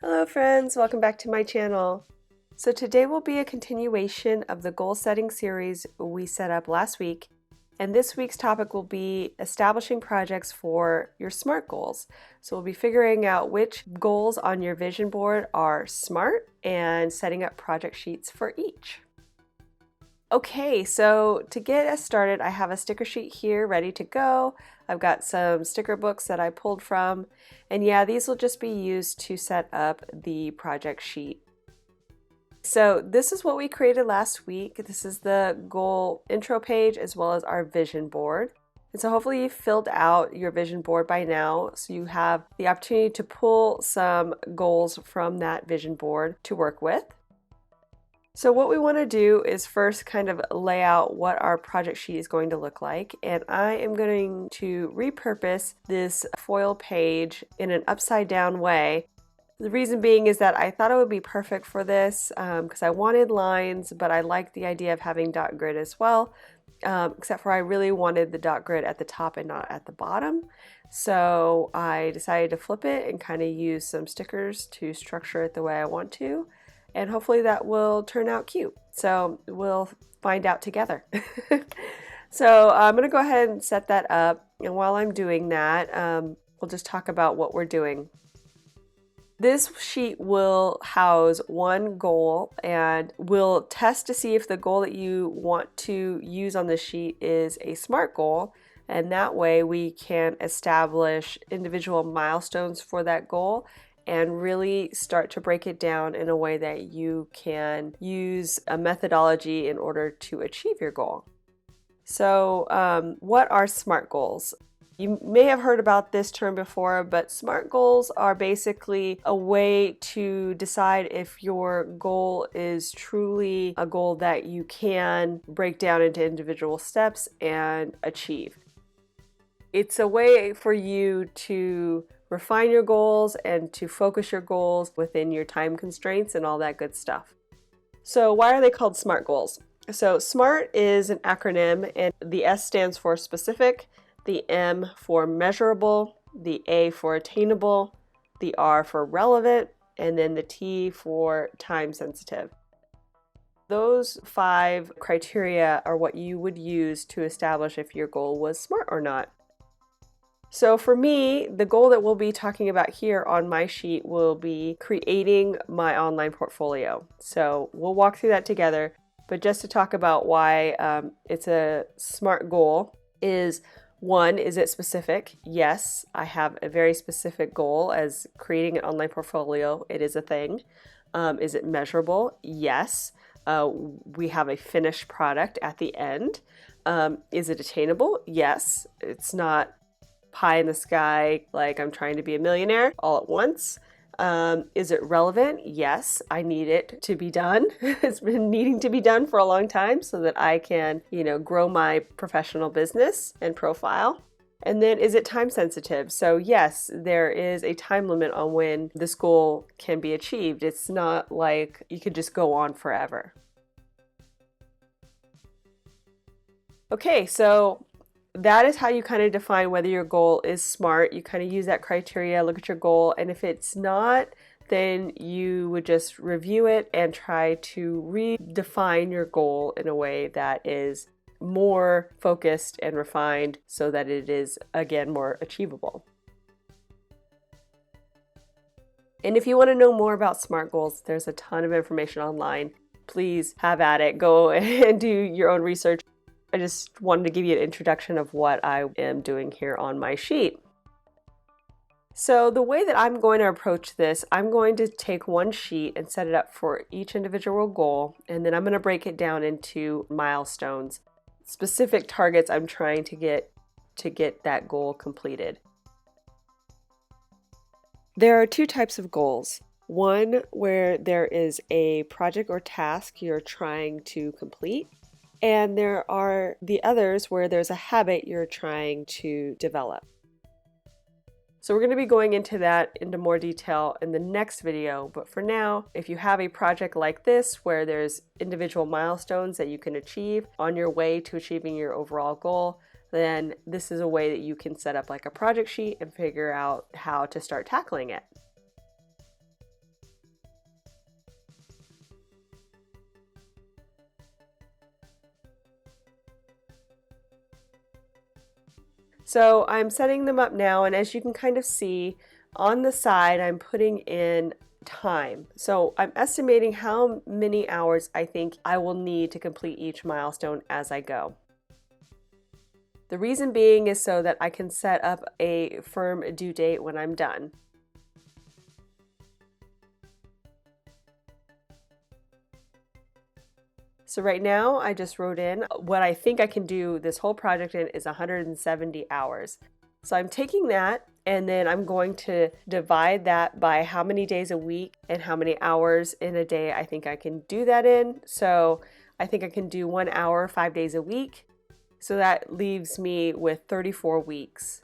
Hello friends, welcome back to my channel. So today will be a continuation of the goal setting series we set up last week, and this week's topic will be establishing projects for your SMART goals. So we'll be figuring out which goals on your vision board are SMART and setting up project sheets for each. Okay, so to get us started, I have a sticker sheet here ready to go. I've got some sticker books that I pulled from, and yeah, these will just be used to set up the project sheet. So this is what we created last week. This is the goal intro page as well as our vision board. And so hopefully you've filled out your vision board by now, so you have the opportunity to pull some goals from that vision board to work with. So what we want to do is first kind of lay out what our project sheet is going to look like, and I am going to repurpose this foil page in an upside down way. The reason being is that I thought it would be perfect for this because I wanted lines, but I liked the idea of having dot grid as well, except for I really wanted the dot grid at the top and not at the bottom. So I decided to flip it and kind of use some stickers to structure it the way I want to. And hopefully that will turn out cute. So we'll find out together. So I'm going to go ahead and set that up. And while I'm doing that, we'll just talk about what we're doing. This sheet will house one goal, and we'll test to see if the goal that you want to use on the sheet is a SMART goal. And that way we can establish individual milestones for that goal and really start to break it down in a way that you can use a methodology in order to achieve your goal. So what are SMART goals? You may have heard about this term before, but SMART goals are basically a way to decide if your goal is truly a goal that you can break down into individual steps and achieve. It's a way for you to refine your goals and to focus your goals within your time constraints and all that good stuff. So why are they called SMART goals? So SMART is an acronym, and the S stands for specific, the M for measurable, the A for attainable, the R for relevant, and then the T for time sensitive. Those 5 criteria are what you would use to establish if your goal was SMART or not. So for me, the goal that we'll be talking about here on my sheet will be creating my online portfolio. So we'll walk through that together, but just to talk about why it's a SMART goal is, one, is it specific? Yes, I have a very specific goal as creating an online portfolio. It is a thing. Is it measurable? Yes. We have a finished product at the end. Is it attainable? Yes. It's not pie in the sky, like I'm trying to be a millionaire all at once. Is it relevant? Yes, I need it to be done. It's been needing to be done for a long time so that I can, grow my professional business and profile. And then is it time sensitive? So yes, there is a time limit on when this goal can be achieved. It's not like you could just go on forever. Okay, so that is how you kind of define whether your goal is SMART. You kind of use that criteria, look at your goal, and if it's not, then you would just review it and try to redefine your goal in a way that is more focused and refined so that it is, again, more achievable. And if you want to know more about SMART goals, there's a ton of information online. Please have at it. Go and do your own research. I just wanted to give you an introduction of what I am doing here on my sheet. So the way that I'm going to approach this, I'm going to take one sheet and set it up for each individual goal, and then I'm going to break it down into milestones, specific targets I'm trying to get that goal completed. There are 2 types of goals. One where there is a project or task you're trying to complete, and there are the others where there's a habit you're trying to develop. So we're going to be going into more detail in the next video, but for now, if you have a project like this where there's individual milestones that you can achieve on your way to achieving your overall goal, then this is a way that you can set up like a project sheet and figure out how to start tackling it. So I'm setting them up now, and as you can kind of see on the side, I'm putting in time. So I'm estimating how many hours I think I will need to complete each milestone as I go. The reason being is so that I can set up a firm due date when I'm done. So right now I just wrote in what I think I can do this whole project in is 170 hours. So I'm taking that and then I'm going to divide that by how many days a week and how many hours in a day I think I can do that in. So I think I can do 1 hour 5 days a week. So that leaves me with 34 weeks.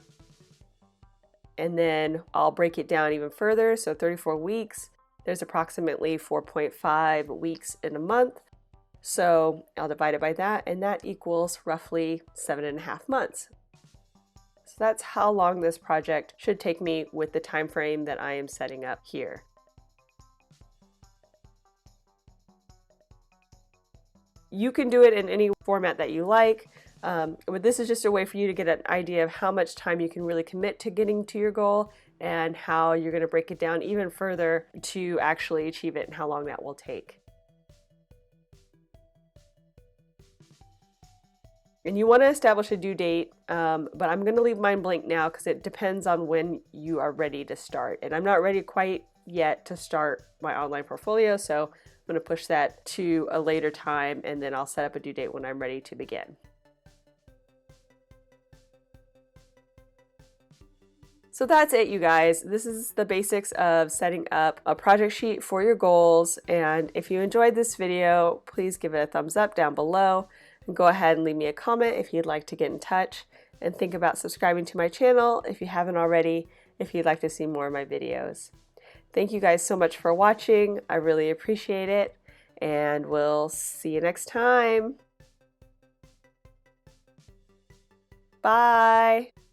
And then I'll break it down even further. So 34 weeks, there's approximately 4.5 weeks in a month. So I'll divide it by that, and that equals roughly 7.5 months. So that's how long this project should take me with the time frame that I am setting up here. You can do it in any format that you like, but this is just a way for you to get an idea of how much time you can really commit to getting to your goal and how you're going to break it down even further to actually achieve it and how long that will take. And you want to establish a due date, but I'm going to leave mine blank now because it depends on when you are ready to start. And I'm not ready quite yet to start my online portfolio, so I'm going to push that to a later time, and then I'll set up a due date when I'm ready to begin. So that's it, you guys. This is the basics of setting up a project sheet for your goals. And if you enjoyed this video, please give it a thumbs up down below. And go ahead and leave me a comment if you'd like to get in touch. And think about subscribing to my channel if you haven't already, if you'd like to see more of my videos. Thank you guys so much for watching. I really appreciate it. And we'll see you next time. Bye.